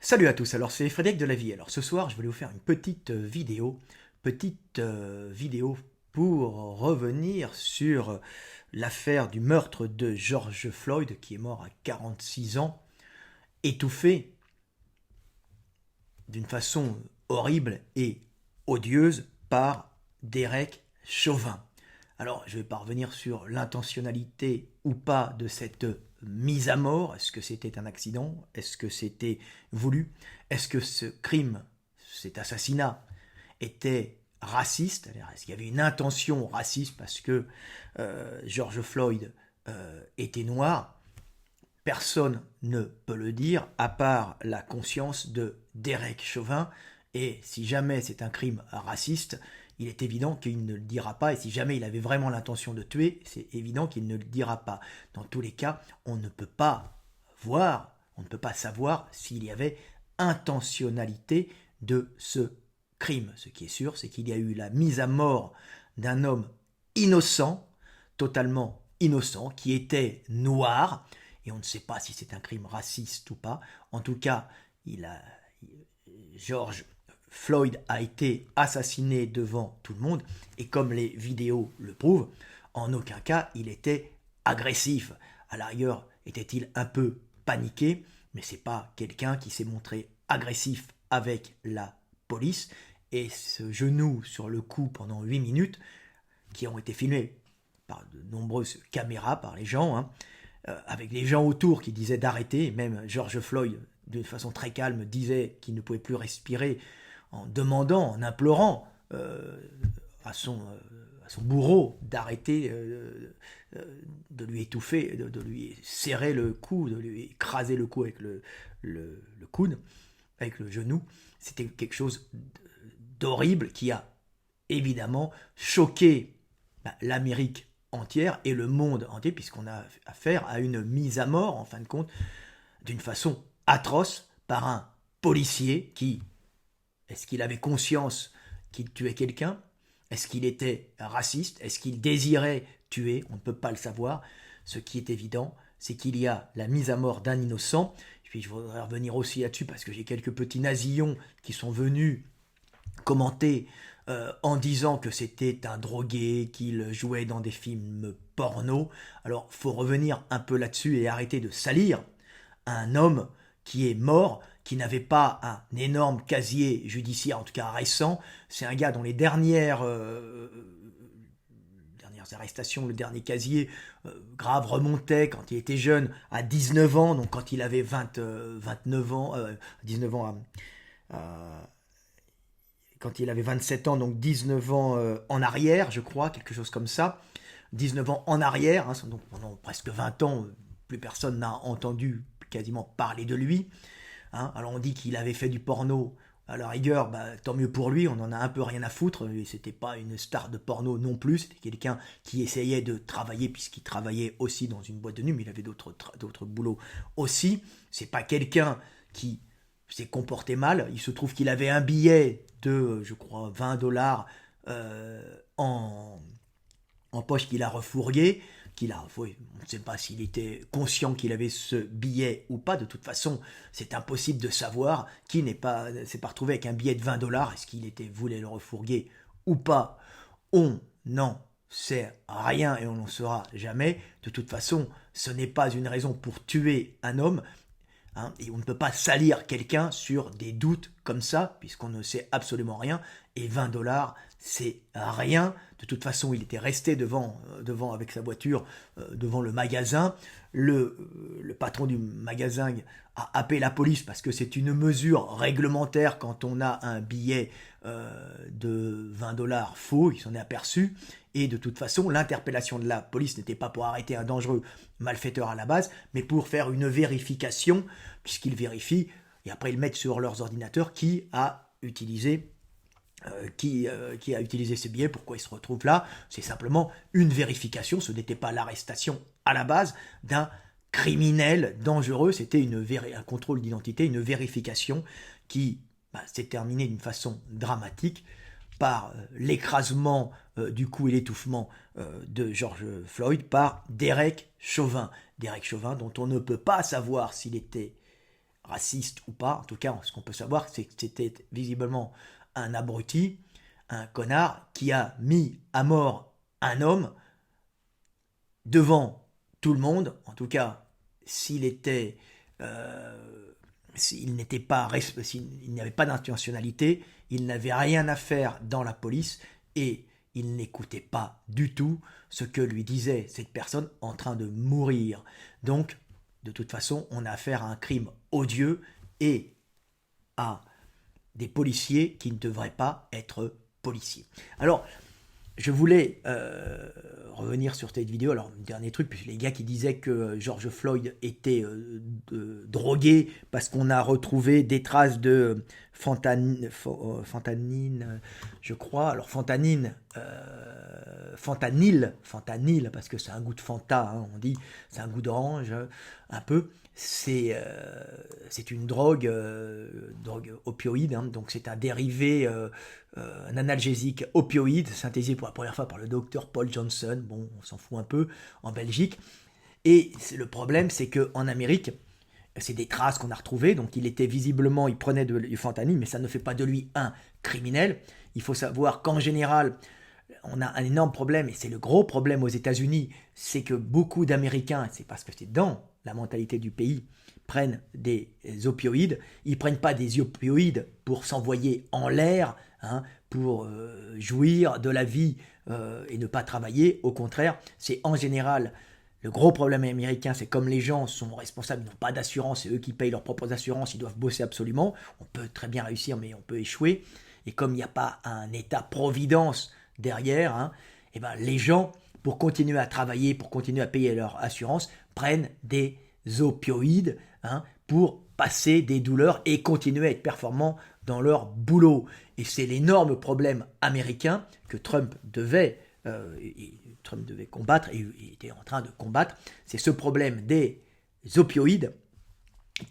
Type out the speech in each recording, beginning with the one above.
Salut à tous, alors c'est Frédéric de la Vie. Alors ce soir, je voulais vous faire une petite vidéo pour revenir sur l'affaire du meurtre de George Floyd, qui est mort à 46 ans, étouffé d'une façon horrible et odieuse par Derek Chauvin. Alors, je vais pas revenir sur l'intentionnalité ou pas de cette mise à mort. Est-ce que c'était un accident? Est-ce que c'était voulu? Est-ce que ce crime, cet assassinat, était raciste? Est-ce qu'il y avait une intention raciste parce que George Floyd était noir? Personne ne peut le dire, à part la conscience de Derek Chauvin. Et si jamais c'est un crime raciste, il est évident qu'il ne le dira pas. Et si jamais il avait vraiment l'intention de tuer, c'est évident qu'il ne le dira pas. Dans tous les cas, on ne peut pas on ne peut pas savoir s'il y avait intentionnalité de ce crime. Ce qui est sûr, c'est qu'il y a eu la mise à mort d'un homme innocent, totalement innocent, qui était noir, et on ne sait pas si c'est un crime raciste ou pas. En tout cas, George Floyd a été assassiné devant tout le monde, et comme les vidéos le prouvent, en aucun cas il était agressif. À la rigueur, était-il un peu paniqué, mais c'est pas quelqu'un qui s'est montré agressif avec la police, et ce genou sur le cou pendant 8 minutes, qui ont été filmés par de nombreuses caméras, par les gens, avec les gens autour qui disaient d'arrêter. Même George Floyd, de façon très calme, disait qu'il ne pouvait plus respirer, en demandant, en implorant à son bourreau d'arrêter de lui étouffer, de lui serrer le cou, de lui écraser le cou avec le coude, avec le genou. C'était quelque chose d'horrible qui a évidemment choqué l'Amérique entière et le monde entier, puisqu'on a affaire à une mise à mort, en fin de compte, d'une façon atroce, par un policier qui, est-ce qu'il avait conscience qu'il tuait quelqu'un? Est-ce qu'il était raciste? Est-ce qu'il désirait tuer? On ne peut pas le savoir. Ce qui est évident, c'est qu'il y a la mise à mort d'un innocent. Et puis je voudrais revenir aussi là-dessus parce que j'ai quelques petits nasillons qui sont venus commenter en disant que c'était un drogué, qu'il jouait dans des films porno. Alors, faut revenir un peu là-dessus et arrêter de salir un homme qui est mort, qui n'avait pas un énorme casier judiciaire, en tout cas récent. C'est un gars dont les dernières arrestations, le dernier casier grave remontait quand il était jeune à 19 ans, donc quand il avait 29 ans, 19 ans quand il avait 27 ans, donc 19 ans en arrière, je crois, quelque chose comme ça. 19 ans en arrière, donc pendant presque 20 ans, plus personne n'a entendu quasiment parler de lui. Alors on dit qu'il avait fait du porno, à la rigueur, tant mieux pour lui, on en a un peu rien à foutre, c'était pas une star de porno non plus, c'était quelqu'un qui essayait de travailler, puisqu'il travaillait aussi dans une boîte de nuit, mais il avait d'autres boulots aussi. C'est pas quelqu'un qui s'est comporté mal, il se trouve qu'il avait un billet de, je crois, 20 dollars en poche qu'il a refourgué, on ne sait pas s'il était conscient qu'il avait ce billet ou pas. De toute façon, c'est impossible de savoir qui s'est pas retrouvé avec un billet de 20 dollars. Est-ce qu'il voulait le refourguer ou pas? On n'en sait rien et on n'en saura jamais. De toute façon, ce n'est pas une raison pour tuer un homme. Et on ne peut pas salir quelqu'un sur des doutes comme ça, puisqu'on ne sait absolument rien. Et 20 dollars, c'est rien. De toute façon, il était resté devant avec sa voiture, devant le magasin. Le patron du magasin a appelé la police parce que c'est une mesure réglementaire quand on a un billet de 20 dollars faux. Il s'en est aperçu. Et de toute façon, l'interpellation de la police n'était pas pour arrêter un dangereux malfaiteur à la base, mais pour faire une vérification, puisqu'ils vérifient, et après ils mettent sur leurs ordinateurs qui a utilisé ce billet, pourquoi il se retrouve là. C'est simplement une vérification, ce n'était pas l'arrestation à la base d'un criminel dangereux, c'était un contrôle d'identité, une vérification qui s'est terminée d'une façon dramatique par l'écrasement du cou et l'étouffement de George Floyd par Derek Chauvin. Derek Chauvin, dont on ne peut pas savoir s'il était raciste ou pas. En tout cas, ce qu'on peut savoir, c'est que c'était visiblement un abruti, un connard qui a mis à mort un homme devant tout le monde. En tout cas, s'il était, s'il n'était pas, s'il n'y avait pas d'intentionnalité, il n'avait rien à faire dans la police et il n'écoutait pas du tout ce que lui disait cette personne en train de mourir. Donc, de toute façon, on a affaire à un crime odieux et à des policiers qui ne devraient pas être policiers. Alors, je voulais revenir sur cette vidéo. Alors, dernier truc, puis les gars qui disaient que George Floyd était drogué parce qu'on a retrouvé des traces de fentanyl, je crois. Alors, fentanyl, parce que c'est un goût de Fanta, hein, on dit, c'est un goût d'orange, un peu. C'est une drogue opioïde, hein, donc c'est un dérivé, un analgésique opioïde, synthétisé pour la première fois par le docteur Paul Johnson, bon, on s'en fout un peu, en Belgique. Et le problème, c'est qu'en Amérique, c'est des traces qu'on a retrouvées, donc il prenait du fentanyl, mais ça ne fait pas de lui un criminel. Il faut savoir qu'en général, on a un énorme problème, et c'est le gros problème aux États-Unis, c'est que beaucoup d'Américains, c'est parce que c'est dans la mentalité du pays, prennent des opioïdes. Ils ne prennent pas des opioïdes pour s'envoyer en l'air, hein, pour jouir de la vie et ne pas travailler. Au contraire, c'est en général le gros problème américain, c'est comme les gens sont responsables, ils n'ont pas d'assurance, c'est eux qui payent leurs propres assurances, ils doivent bosser absolument. On peut très bien réussir, mais on peut échouer. Et comme il n'y a pas un État-providence derrière, hein, et ben les gens, pour continuer à travailler, pour continuer à payer leur assurance, prennent des opioïdes, hein, pour passer des douleurs et continuer à être performants dans leur boulot. Et c'est l'énorme problème américain que Trump devait combattre, et il était en train de combattre, c'est ce problème des opioïdes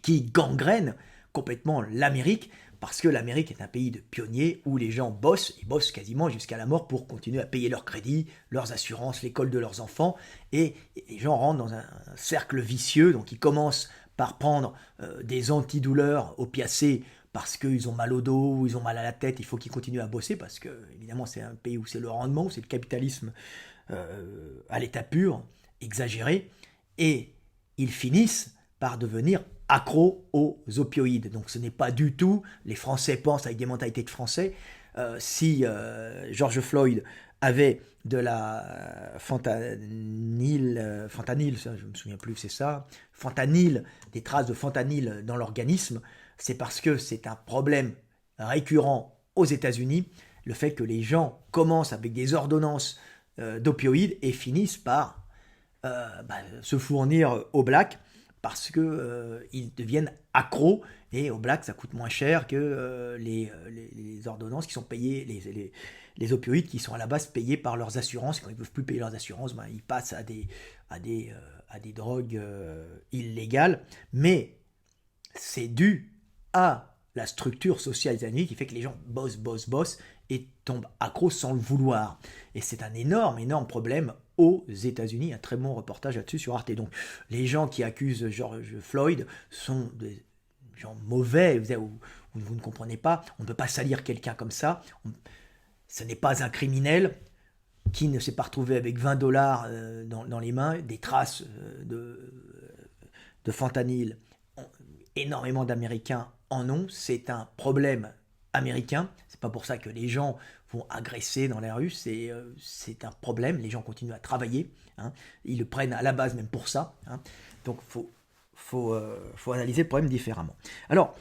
qui gangrène complètement l'Amérique, parce que l'Amérique est un pays de pionniers où les gens bossent, ils bossent quasiment jusqu'à la mort pour continuer à payer leurs crédits, leurs assurances, l'école de leurs enfants, et les gens rentrent dans un cercle vicieux, donc ils commencent par prendre des antidouleurs opiacés parce qu'ils ont mal au dos ou ils ont mal à la tête, il faut qu'ils continuent à bosser, parce que évidemment c'est un pays où c'est le rendement, où c'est le capitalisme à l'état pur, exagéré, et ils finissent par devenir accro aux opioïdes. Donc ce n'est pas du tout, les Français pensent avec des mentalités de Français, si George Floyd avait de la fentanyl, ça, je me souviens plus, c'est ça, fentanyl, des traces de fentanyl dans l'organisme, c'est parce que c'est un problème récurrent aux États-Unis, le fait que les gens commencent avec des ordonnances d'opioïdes et finissent par se fournir au black, parce que ils deviennent accros, et au black ça coûte moins cher que les ordonnances qui sont payées, les opioïdes qui sont à la base payés par leurs assurances. Quand ils ne peuvent plus payer leurs assurances, ils passent à des drogues illégales, mais c'est dû à la structure sociale des États-Unis qui fait que les gens bossent et tombent accros sans le vouloir. Et c'est un énorme problème aux États-Unis. Un très bon reportage là-dessus sur Arte. Donc, les gens qui accusent George Floyd sont des gens mauvais, ou vous ne comprenez pas. On ne peut pas salir quelqu'un comme ça. Ce n'est pas un criminel qui ne s'est pas retrouvé avec 20 dollars dans les mains, des traces de fentanyl. Énormément d'Américains en ont. C'est un problème américain. C'est pas pour ça que les gens vont agresser dans la rue. C'est un problème. Les gens continuent à travailler, hein. Ils le prennent à la base même pour ça, hein. Donc faut analyser le problème différemment. Alors,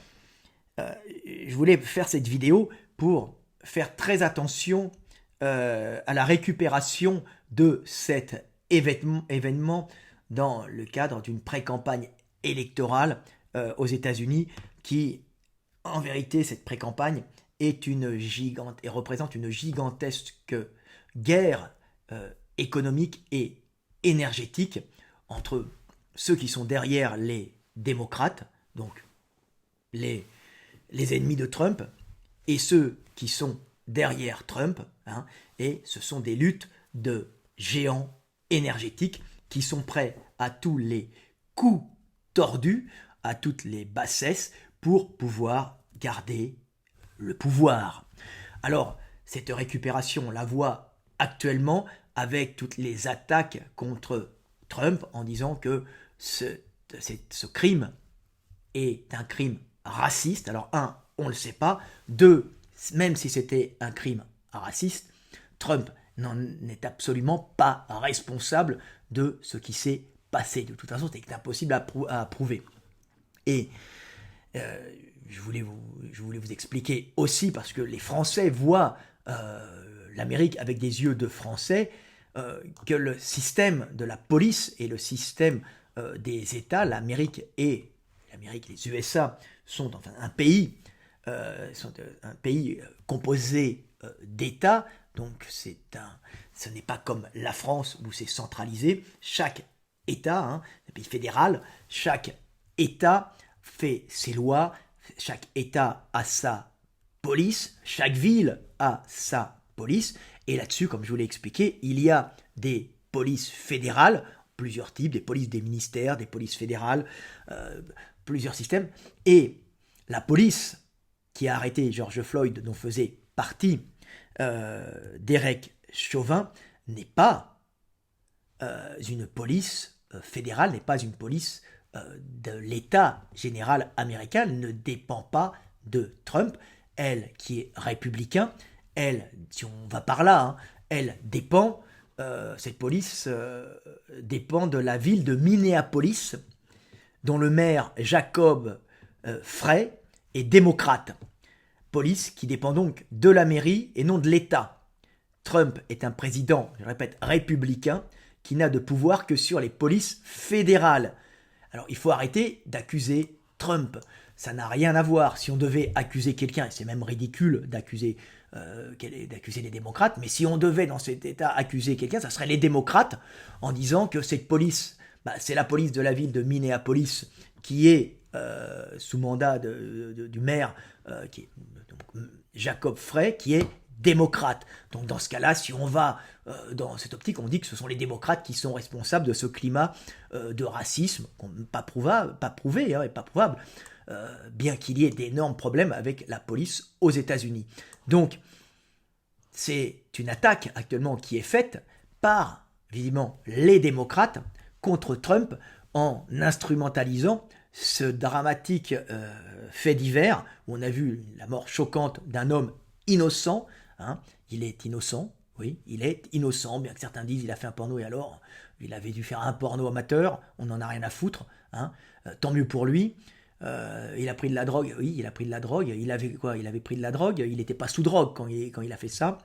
je voulais faire cette vidéo pour faire très attention à la récupération de cet événement dans le cadre d'une pré-campagne électorale aux États-Unis, qui, en vérité, cette pré-campagne représente une gigantesque guerre économique et énergétique entre ceux qui sont derrière les démocrates, donc les ennemis de Trump, et ceux qui sont derrière Trump, hein, et ce sont des luttes de géants énergétiques qui sont prêts à tous les coups tordus, à toutes les bassesses pour pouvoir garder le pouvoir. Alors, cette récupération, on la voit actuellement avec toutes les attaques contre Trump en disant que ce crime est un crime raciste. Alors, un, on ne le sait pas. Deux, même si c'était un crime raciste, Trump n'en est absolument pas responsable de ce qui s'est passé. De toute façon, c'est impossible à prouver. Et je voulais vous expliquer aussi, parce que les Français voient l'Amérique avec des yeux de Français, que le système de la police et le système des États, l'Amérique, les USA, sont enfin un pays composé d'États. Donc ce n'est pas comme la France où c'est centralisé. Chaque État, un pays fédéral, chaque État fait ses lois, chaque État a sa police, chaque ville a sa police, et là-dessus, comme je vous l'ai expliqué, il y a des polices fédérales, plusieurs types, des polices des ministères, des polices fédérales, plusieurs systèmes, et la police qui a arrêté George Floyd, dont faisait partie Derek Chauvin, n'est pas une police fédérale, n'est pas une police de l'État général américain, ne dépend pas de Trump. Elle, qui est républicain, elle, si on va par là, hein, elle dépend, cette police dépend de la ville de Minneapolis, dont le maire Jacob Frey est démocrate. Police qui dépend donc de la mairie et non de l'État. Trump est un président, je répète, républicain, qui n'a de pouvoir que sur les polices fédérales. Alors il faut arrêter d'accuser Trump. Ça n'a rien à voir. Si on devait accuser quelqu'un, et c'est même ridicule d'accuser les démocrates, mais si on devait dans cet État accuser quelqu'un, ça serait les démocrates, en disant que cette police, c'est la police de la ville de Minneapolis qui est sous mandat du maire qui est, donc, Jacob Frey, qui est démocrate. Donc dans ce cas-là, si on va dans cette optique, on dit que ce sont les démocrates qui sont responsables de ce climat de racisme, pas prouvé et pas prouvable, bien qu'il y ait d'énormes problèmes avec la police aux États-Unis. Donc c'est une attaque actuellement qui est faite par, visiblement, les démocrates contre Trump en instrumentalisant ce dramatique fait divers où on a vu la mort choquante d'un homme innocent. Hein, il est innocent, oui, il est innocent, bien que certains disent il a fait un porno et alors il avait dû faire un porno amateur, on n'en a rien à foutre, hein, tant mieux pour lui. Il a pris de la drogue, oui, il a pris de la drogue, il avait quoi? Il avait pris de la drogue, il n'était pas sous drogue quand il a fait ça.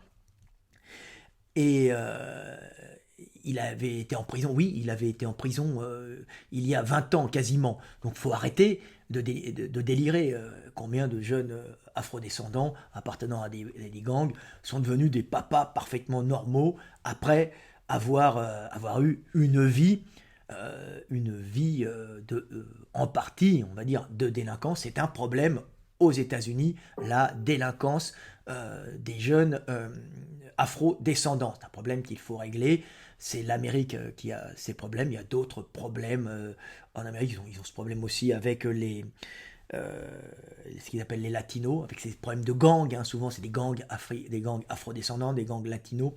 Et il avait été en prison, oui, il avait été en prison il y a 20 ans quasiment. Donc il faut arrêter de délirer. Combien de jeunes afrodescendants appartenant à des gangs sont devenus des papas parfaitement normaux après avoir eu une vie en partie, on va dire, de délinquance. C'est un problème aux États-Unis, la délinquance des jeunes afro-descendants. C'est un problème qu'il faut régler. C'est l'Amérique qui a ces problèmes. Il y a d'autres problèmes en Amérique. Ils ont ce problème aussi avec ce qu'ils appellent les latinos, avec ces problèmes de gangs. Hein. Souvent, c'est des gangs afro-descendants, des gangs latinos.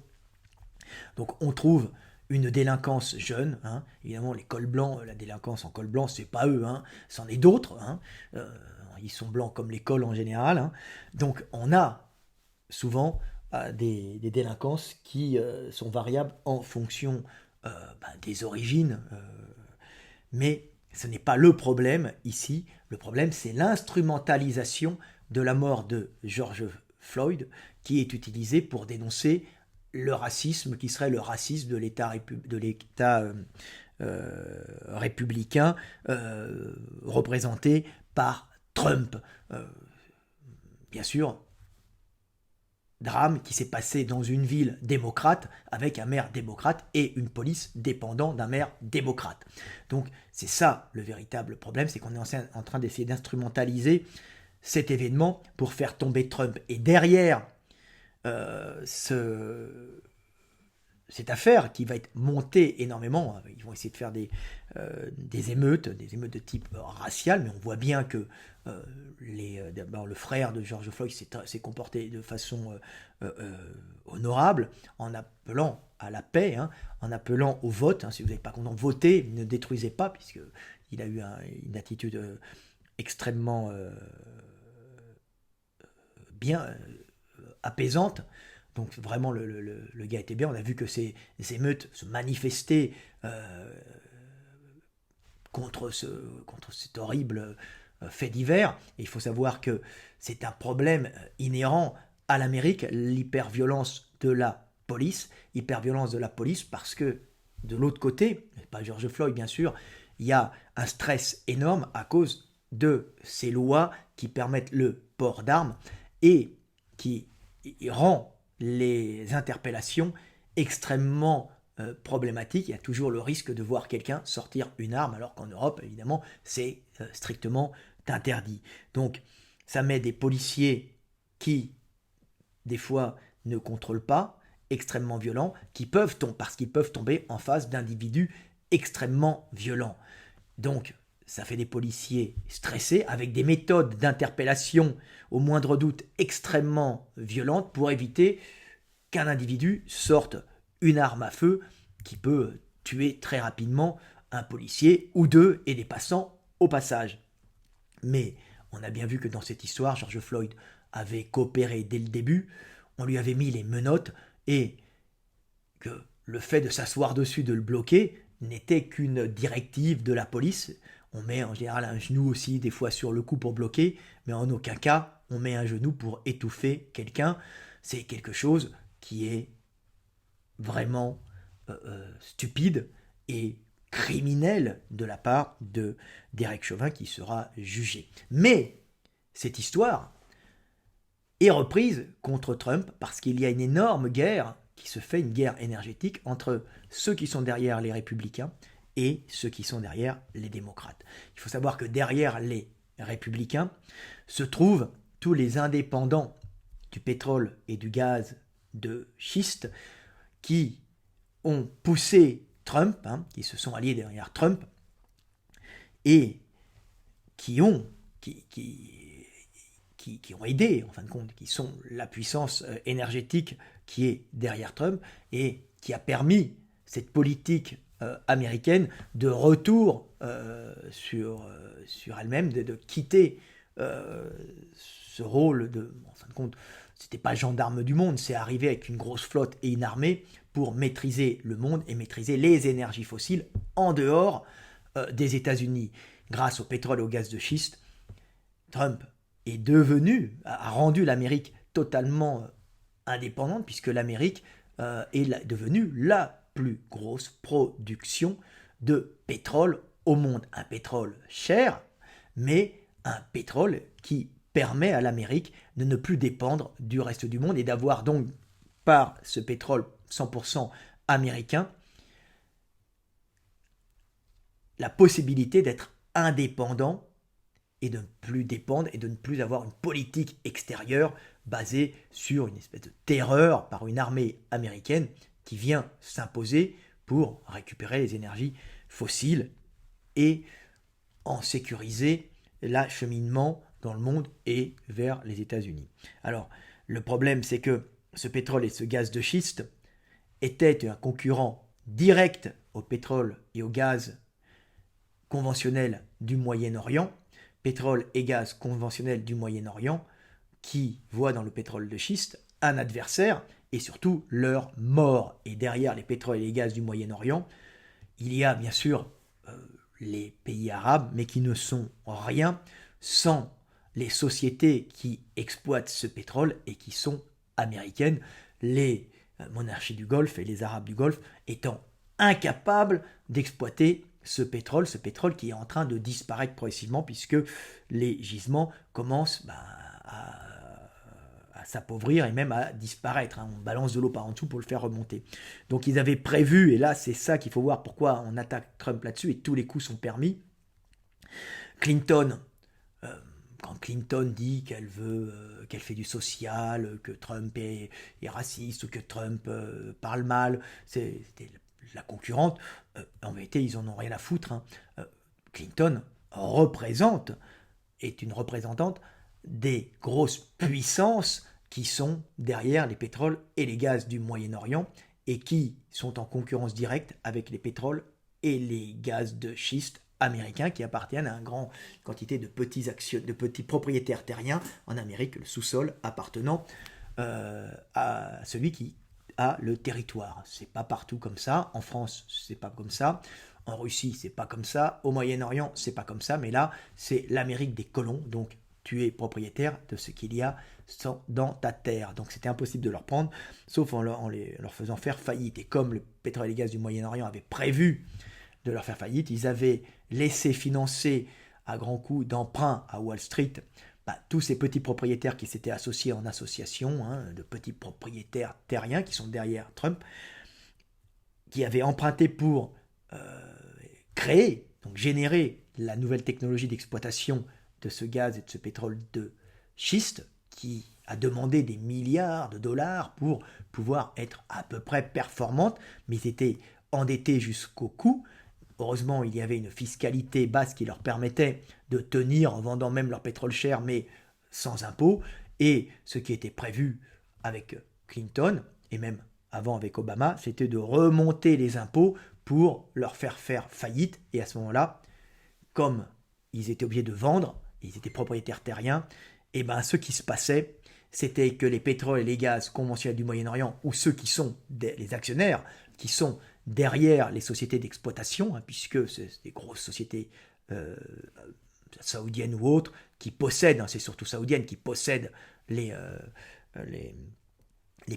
Donc, on trouve une délinquance jeune. Hein. Évidemment, les cols blancs, la délinquance en col blanc, c'est pas eux. Hein. C'en est d'autres. Hein. Ils sont blancs comme les cols en général. Hein. Donc, on a souvent des délinquances qui sont variables en fonction des origines. Mais ce n'est pas le problème ici. Le problème, c'est l'instrumentalisation de la mort de George Floyd qui est utilisée pour dénoncer le racisme qui serait le racisme de l'État républicain représenté par Trump. Bien sûr, drame qui s'est passé dans une ville démocrate avec un maire démocrate et une police dépendant d'un maire démocrate. Donc c'est ça le véritable problème, c'est qu'on est en train d'essayer d'instrumentaliser cet événement pour faire tomber Trump. Et derrière ce cette affaire qui va être montée énormément. Ils vont essayer de faire des émeutes de type racial, mais on voit bien que d'abord le frère de George Floyd s'est comporté de façon honorable en appelant à la paix, hein, en appelant au vote. Hein. Si vous n'êtes pas content, votez, ne détruisez pas, puisqu'il a eu une attitude extrêmement bien apaisante. Donc vraiment, le gars était bien. On a vu que ces émeutes se manifestaient contre cet horrible fait divers. Et il faut savoir que c'est un problème inhérent à l'Amérique, l'hyperviolence de la police. Parce que de l'autre côté, pas George Floyd bien sûr, il y a un stress énorme à cause de ces lois qui permettent le port d'armes et qui rend les interpellations extrêmement problématiques. Il y a toujours le risque de voir quelqu'un sortir une arme, alors qu'en Europe, évidemment, c'est strictement interdit. Donc, ça met des policiers qui, des fois, ne contrôlent pas, extrêmement violents, parce qu'ils peuvent tomber en face d'individus extrêmement violents. Donc, ça fait des policiers stressés, avec des méthodes d'interpellation au moindre doute extrêmement violentes pour éviter qu'un individu sorte une arme à feu qui peut tuer très rapidement un policier ou deux et des passants au passage. Mais on a bien vu que dans cette histoire, George Floyd avait coopéré dès le début, on lui avait mis les menottes et que le fait de s'asseoir dessus, de le bloquer, n'était qu'une directive de la police. On met en général un genou aussi des fois sur le cou pour bloquer, mais en aucun cas on met un genou pour étouffer quelqu'un. C'est quelque chose qui est vraiment stupide et criminel de la part de Derek Chauvin qui sera jugé. Mais cette histoire est reprise contre Trump parce qu'il y a une énorme guerre qui se fait, une guerre énergétique entre ceux qui sont derrière les républicains et ceux qui sont derrière les démocrates. Il faut savoir que derrière les républicains se trouvent tous les indépendants du pétrole et du gaz de schiste qui ont poussé Trump, hein, qui se sont alliés derrière Trump et qui ont aidé, en fin de compte, qui sont la puissance énergétique qui est derrière Trump et qui a permis cette politique américaine de retour sur elle-même, de quitter ce rôle de, en fin de compte, c'était pas gendarme du monde, c'est arrivé avec une grosse flotte et une armée pour maîtriser le monde et maîtriser les énergies fossiles en dehors des États-Unis. Grâce au pétrole et au gaz de schiste, Trump a rendu l'Amérique totalement indépendante, puisque l'Amérique est devenue la plus grosse production de pétrole au monde. Un pétrole cher, mais un pétrole qui permet à l'Amérique de ne plus dépendre du reste du monde et d'avoir donc, par ce pétrole 100% américain, la possibilité d'être indépendant et de ne plus dépendre et de ne plus avoir une politique extérieure basée sur une espèce de terreur par une armée américaine qui vient s'imposer pour récupérer les énergies fossiles et en sécuriser l'acheminement dans le monde et vers les États-Unis. Alors, le problème, c'est que ce pétrole et ce gaz de schiste étaient un concurrent direct au pétrole et au gaz conventionnel du Moyen-Orient, pétrole et gaz conventionnel du Moyen-Orient, qui voient dans le pétrole de schiste un adversaire et surtout leur mort. Et derrière les pétroles et les gaz du Moyen-Orient, il y a bien sûr les pays arabes, mais qui ne sont rien sans les sociétés qui exploitent ce pétrole et qui sont américaines, les monarchies du Golfe et les Arabes du Golfe étant incapables d'exploiter ce pétrole qui est en train de disparaître progressivement puisque les gisements commencent à s'appauvrir et même à disparaître. On balance de l'eau par en dessous pour le faire remonter. Donc ils avaient prévu, et là c'est ça qu'il faut voir pourquoi on attaque Trump là-dessus, et tous les coups sont permis. Clinton, quand Clinton dit qu'elle fait du social, que Trump est raciste ou que Trump parle mal, c'était la concurrente. En vérité, ils en ont rien à foutre. Hein. Clinton est une représentante des grosses puissances qui sont derrière les pétroles et les gaz du Moyen-Orient et qui sont en concurrence directe avec les pétroles et les gaz de schiste américains qui appartiennent à une grande quantité de petits propriétaires terriens en Amérique, le sous-sol appartenant à celui qui a le territoire. C'est pas partout comme ça. En France, c'est pas comme ça. En Russie, c'est pas comme ça. Au Moyen-Orient, c'est pas comme ça. Mais là, c'est l'Amérique des colons. Donc, tu es propriétaire de ce qu'il y a dans ta terre. Donc, c'était impossible de leur prendre, sauf en leur faisant faire faillite. Et comme le pétrole et les gaz du Moyen-Orient avaient prévu de leur faire faillite, ils avaient laissé financer à grands coups d'emprunts à Wall Street tous ces petits propriétaires qui s'étaient associés en association, de petits propriétaires terriens qui sont derrière Trump, qui avaient emprunté pour créer, donc générer la nouvelle technologie d'exploitation de ce gaz et de ce pétrole de schiste, qui a demandé des milliards de dollars pour pouvoir être à peu près performante, mais ils étaient endettés jusqu'au cou. Heureusement, il y avait une fiscalité basse qui leur permettait de tenir en vendant même leur pétrole cher, mais sans impôts. Et ce qui était prévu avec Clinton, et même avant avec Obama, c'était de remonter les impôts pour leur faire faillite. Et à ce moment-là, comme ils étaient obligés de vendre, ils étaient propriétaires terriens, et ce qui se passait, c'était que les pétroles et les gaz conventionnels du Moyen-Orient, ou ceux qui sont les actionnaires, qui sont derrière les sociétés d'exploitation, puisque c'est des grosses sociétés saoudiennes ou autres, qui possèdent, c'est surtout saoudiennes, qui possèdent les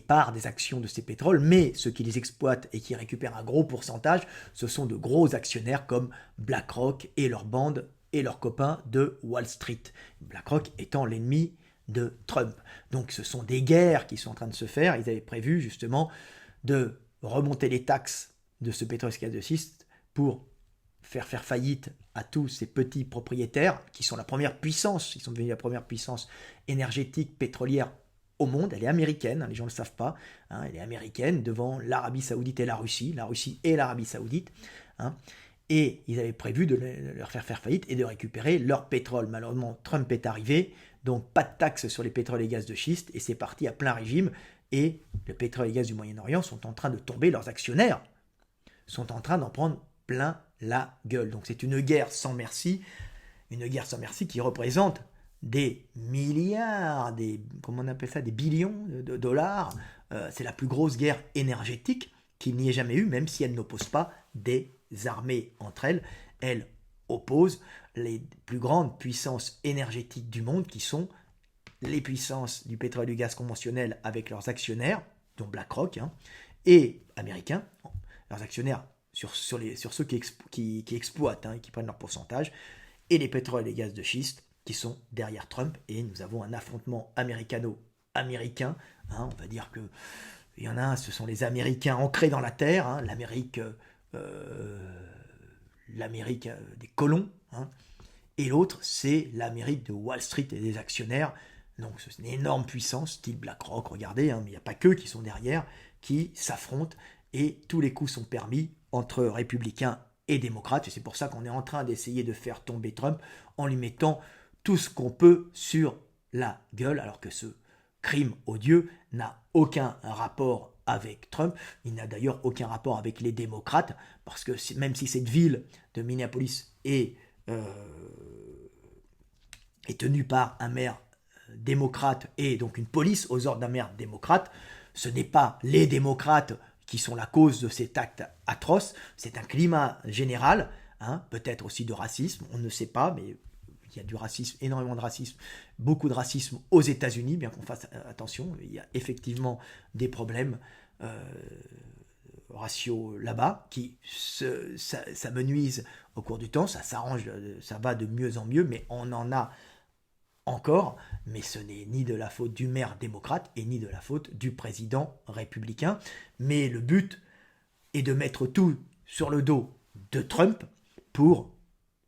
parts des actions de ces pétroles, mais ceux qui les exploitent et qui récupèrent un gros pourcentage, ce sont de gros actionnaires comme BlackRock et leur bande et leurs copains de Wall Street. BlackRock étant l'ennemi de Trump. Donc ce sont des guerres qui sont en train de se faire. Ils avaient prévu justement de remonter les taxes de ce pétrole et gaz de schiste pour faire faillite à tous ces petits propriétaires qui sont la première puissance, ils sont devenus la première puissance énergétique pétrolière au monde. Elle est américaine, les gens ne le savent pas, elle est américaine devant l'Arabie Saoudite et la Russie et l'Arabie Saoudite, et ils avaient prévu de leur faire faillite et de récupérer leur pétrole. Malheureusement, Trump est arrivé, donc pas de taxes sur les pétroles et gaz de schiste, et c'est parti à plein régime, et le pétrole et gaz du Moyen-Orient sont en train de tomber, leurs actionnaires sont en train d'en prendre plein la gueule. Donc c'est une guerre sans merci qui représente des milliards, comment on appelle ça, des billions de dollars. C'est la plus grosse guerre énergétique qu'il n'y ait jamais eu, même si elle n'oppose pas des armées entre elles. Elle oppose les plus grandes puissances énergétiques du monde, qui sont les puissances du pétrole et du gaz conventionnel avec leurs actionnaires, dont BlackRock, et américains, leurs actionnaires sur ceux qui exploitent et qui prennent leur pourcentage, et les pétroles et les gaz de schiste qui sont derrière Trump. Et nous avons un affrontement américano-américain. On va dire que il y en a un, ce sont les Américains ancrés dans la terre, l'Amérique des colons, et l'autre, c'est l'Amérique de Wall Street et des actionnaires. Donc c'est une énorme puissance, style BlackRock, regardez, mais il n'y a pas qu'eux qui sont derrière, qui s'affrontent, et tous les coups sont permis entre républicains et démocrates, et c'est pour ça qu'on est en train d'essayer de faire tomber Trump en lui mettant tout ce qu'on peut sur la gueule, alors que ce crime odieux n'a aucun rapport avec Trump. Il n'a d'ailleurs aucun rapport avec les démocrates, parce que même si cette ville de Minneapolis est tenue par un maire démocrate et donc une police aux ordres d'un maire démocrate, ce n'est pas les démocrates qui sont la cause de cet acte atroce, c'est un climat général, peut-être aussi de racisme, on ne sait pas, mais il y a du racisme, énormément de racisme, beaucoup de racisme aux États-Unis, bien qu'on fasse attention, il y a effectivement des problèmes raciaux là-bas qui ça menuise au cours du temps, ça s'arrange, ça va de mieux en mieux, mais on en a encore, mais ce n'est ni de la faute du maire démocrate et ni de la faute du président républicain. Mais le but est de mettre tout sur le dos de Trump pour,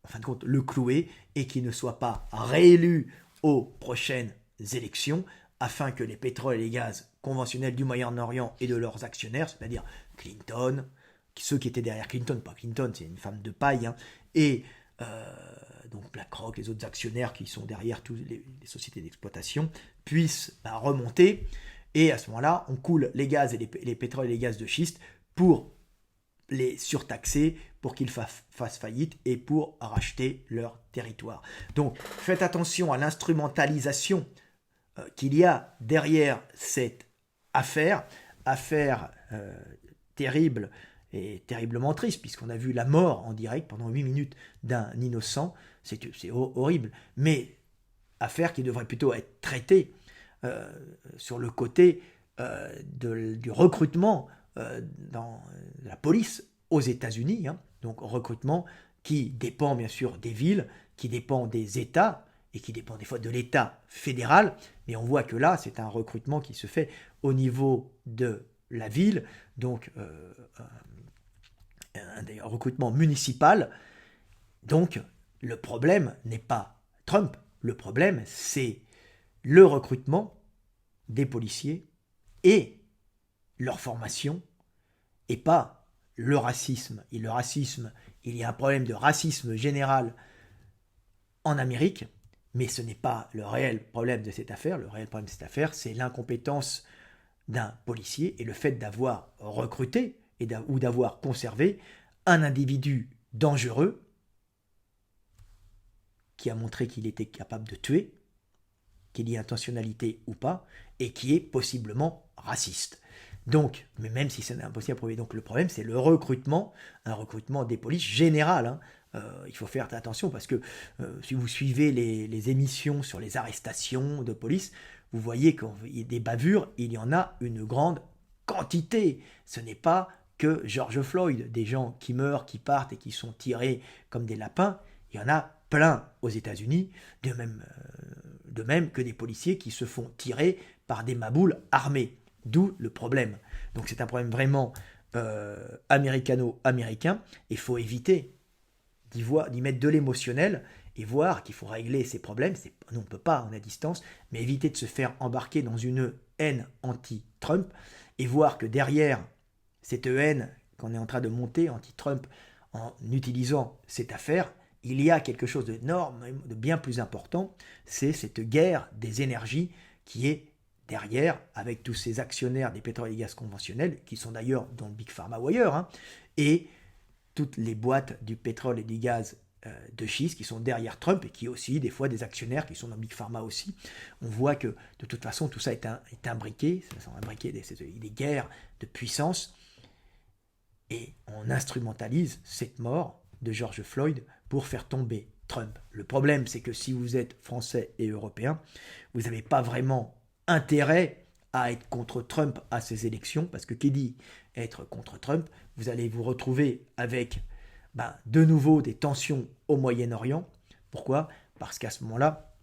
en fin de compte, le clouer et qu'il ne soit pas réélu aux prochaines élections afin que les pétroles et les gaz conventionnels du Moyen-Orient et de leurs actionnaires, c'est-à-dire Clinton, ceux qui étaient derrière Clinton, pas Clinton, c'est une femme de paille, hein, et donc BlackRock, les autres actionnaires qui sont derrière toutes les sociétés d'exploitation, puissent remonter. Et à ce moment-là, on coule les gaz et les pétroles et les gaz de schiste pour les surtaxer, pour qu'ils fassent faillite et pour racheter leur territoire. Donc faites attention à l'instrumentalisation qu'il y a derrière cette affaire terrible et terriblement triste, puisqu'on a vu la mort en direct pendant 8 minutes d'un innocent, c'est horrible, mais affaire qui devrait plutôt être traitée sur le côté du recrutement dans la police aux États-Unis, hein, donc recrutement qui dépend bien sûr des villes, qui dépend des États, et qui dépend des fois de l'État fédéral, mais on voit que là, c'est un recrutement qui se fait au niveau de la ville, donc un recrutement municipal. Donc, le problème n'est pas Trump, le problème, c'est le recrutement des policiers et leur formation, et pas le racisme. Et le racisme, il y a un problème de racisme général en Amérique, mais ce n'est pas le réel problème de cette affaire. Le réel problème de cette affaire, c'est l'incompétence d'un policier et le fait d'avoir recruté ou d'avoir conservé un individu dangereux qui a montré qu'il était capable de tuer, qu'il y ait intentionnalité ou pas, et qui est possiblement raciste. Donc, mais même si c'est impossible à prouver, donc le problème c'est le recrutement, un recrutement des polices générales, hein. Il faut faire attention parce que si vous suivez les émissions sur les arrestations de police, vous voyez qu'il y a des bavures, il y en a une grande quantité. Ce n'est pas que George Floyd, des gens qui meurent, qui partent et qui sont tirés comme des lapins, il y en a plein aux États-Unis, de même que des policiers qui se font tirer par des maboules armés. D'où le problème. Donc c'est un problème vraiment américano-américain. Il faut éviter d'y mettre de l'émotionnel et voir qu'il faut régler ces problèmes. Nous, on ne peut pas, on est à distance, mais éviter de se faire embarquer dans une haine anti-Trump et voir que derrière cette haine qu'on est en train de monter anti-Trump en utilisant cette affaire, il y a quelque chose d'énorme, de bien plus important, c'est cette guerre des énergies qui est derrière, avec tous ces actionnaires des pétroles et gaz conventionnels, qui sont d'ailleurs dans le Big Pharma ou ailleurs, hein, et toutes les boîtes du pétrole et du gaz de schiste qui sont derrière Trump et qui aussi, des fois, des actionnaires qui sont dans Big Pharma aussi. On voit que, de toute façon, tout ça est imbriqué, ça sont imbriqués des guerres de puissance, et on instrumentalise cette mort de George Floyd pour faire tomber Trump. Le problème, c'est que si vous êtes français et européen, vous n'avez pas vraiment intérêt à être contre Trump à ces élections, parce que qui dit être contre Trump, vous allez vous retrouver avec de nouveau des tensions au Moyen-Orient. Pourquoi ? Parce qu'à ce moment-là,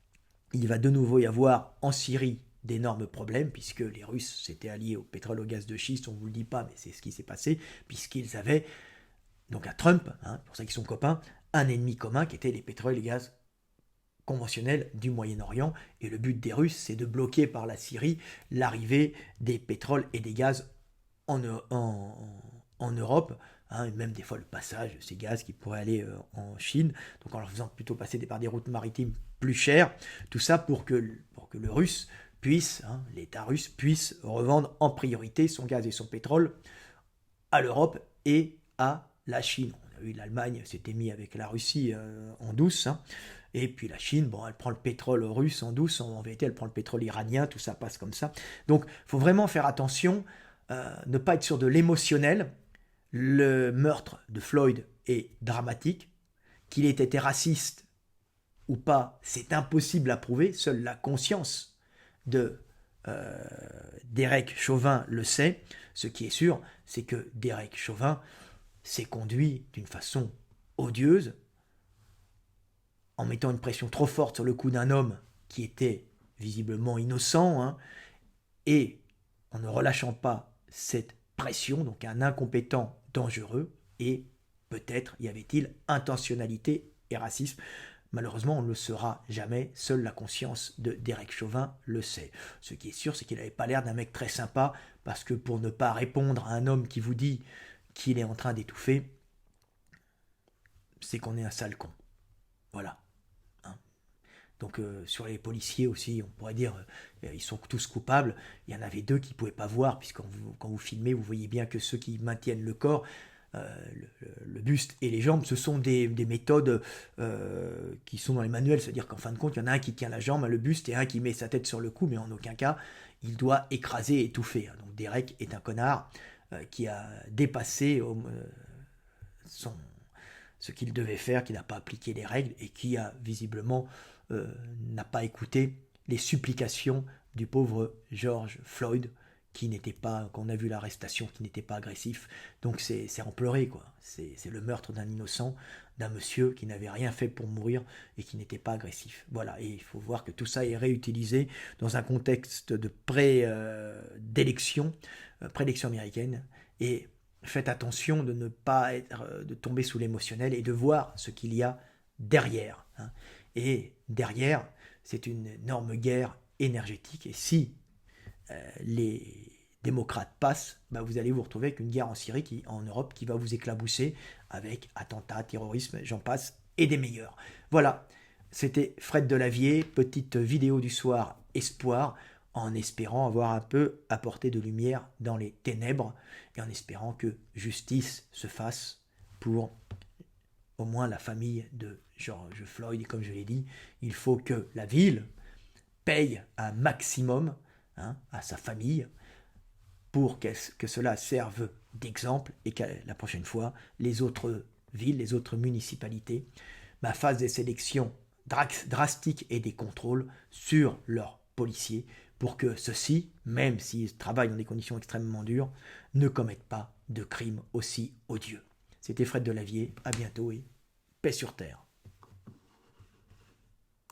il va de nouveau y avoir en Syrie d'énormes problèmes, puisque les Russes s'étaient alliés au pétrole, au gaz de schiste, on ne vous le dit pas, mais c'est ce qui s'est passé, puisqu'ils avaient, donc à Trump, hein, pour ça qu'ils sont copains, un ennemi commun qui était les pétroles et les gaz conventionnels du Moyen-Orient, et le but des Russes, c'est de bloquer par la Syrie l'arrivée des pétroles et des gaz en Europe, hein, et même des fois le passage de ces gaz qui pourraient aller en Chine, donc en leur faisant plutôt passer par des routes maritimes plus chères, tout ça pour que le Russe puisse, l'État russe puisse revendre en priorité son gaz et son pétrole à l'Europe et à la Chine. On a vu l'Allemagne s'était mis avec la Russie en douce, hein. Et puis la Chine, bon, elle prend le pétrole russe en douce, en vérité elle prend le pétrole iranien, tout ça passe comme ça. Donc il faut vraiment faire attention, ne pas être sur de l'émotionnel. Le meurtre de Floyd est dramatique. Qu'il ait été raciste ou pas, c'est impossible à prouver. Seule la conscience de Derek Chauvin le sait. Ce qui est sûr, c'est que Derek Chauvin s'est conduit d'une façon odieuse, en mettant une pression trop forte sur le cou d'un homme qui était visiblement innocent, hein, et en ne relâchant pas cette pression, donc un incompétent dangereux, et peut-être y avait-il intentionnalité et racisme. Malheureusement, on ne le saura jamais. Seule la conscience de Derek Chauvin le sait. Ce qui est sûr, c'est qu'il n'avait pas l'air d'un mec très sympa, parce que pour ne pas répondre à un homme qui vous dit qu'il est en train d'étouffer, c'est qu'on est un sale con. Voilà. Hein. Donc sur les policiers aussi, on pourrait dire, ils sont tous coupables. Il y en avait 2 qui ne pouvaient pas voir, puisque quand vous filmez, vous voyez bien que ceux qui maintiennent le corps, le buste et les jambes, ce sont des méthodes qui sont dans les manuels, c'est-à-dire qu'en fin de compte, il y en a un qui tient la jambe, le buste, et un qui met sa tête sur le cou, mais en aucun cas, il doit écraser et étouffer. Donc Derek est un connard qui a dépassé ce qu'il devait faire, qui n'a pas appliqué les règles, et qui a visiblement n'a pas écouté les supplications du pauvre George Floyd, qui n'était pas, quand on a vu l'arrestation, qui n'était pas agressif. Donc c'est en pleurer, quoi. C'est le meurtre d'un innocent, d'un monsieur qui n'avait rien fait pour mourir et qui n'était pas agressif. Voilà, et il faut voir que tout ça est réutilisé dans un contexte de d'élection, préélection américaine, et faites attention de ne pas de tomber sous l'émotionnel et de voir ce qu'il y a derrière. Hein. Et derrière, c'est une énorme guerre énergétique, et si les démocrates passent, vous allez vous retrouver avec une guerre en Syrie, en Europe, qui va vous éclabousser avec attentats, terrorisme, j'en passe, et des meilleurs. Voilà, c'était Fred Delavier, petite vidéo du soir espoir, en espérant avoir un peu apporté de lumière dans les ténèbres, et en espérant que justice se fasse pour au moins la famille de George Floyd. Et comme je l'ai dit, il faut que la ville paye un maximum à sa famille pour que cela serve d'exemple, et que la prochaine fois, les autres villes, les autres municipalités fassent des sélections drastiques et des contrôles sur leurs policiers pour que ceux-ci, même s'ils travaillent dans des conditions extrêmement dures, ne commettent pas de crimes aussi odieux. C'était Fred Delavier, à bientôt et paix sur terre.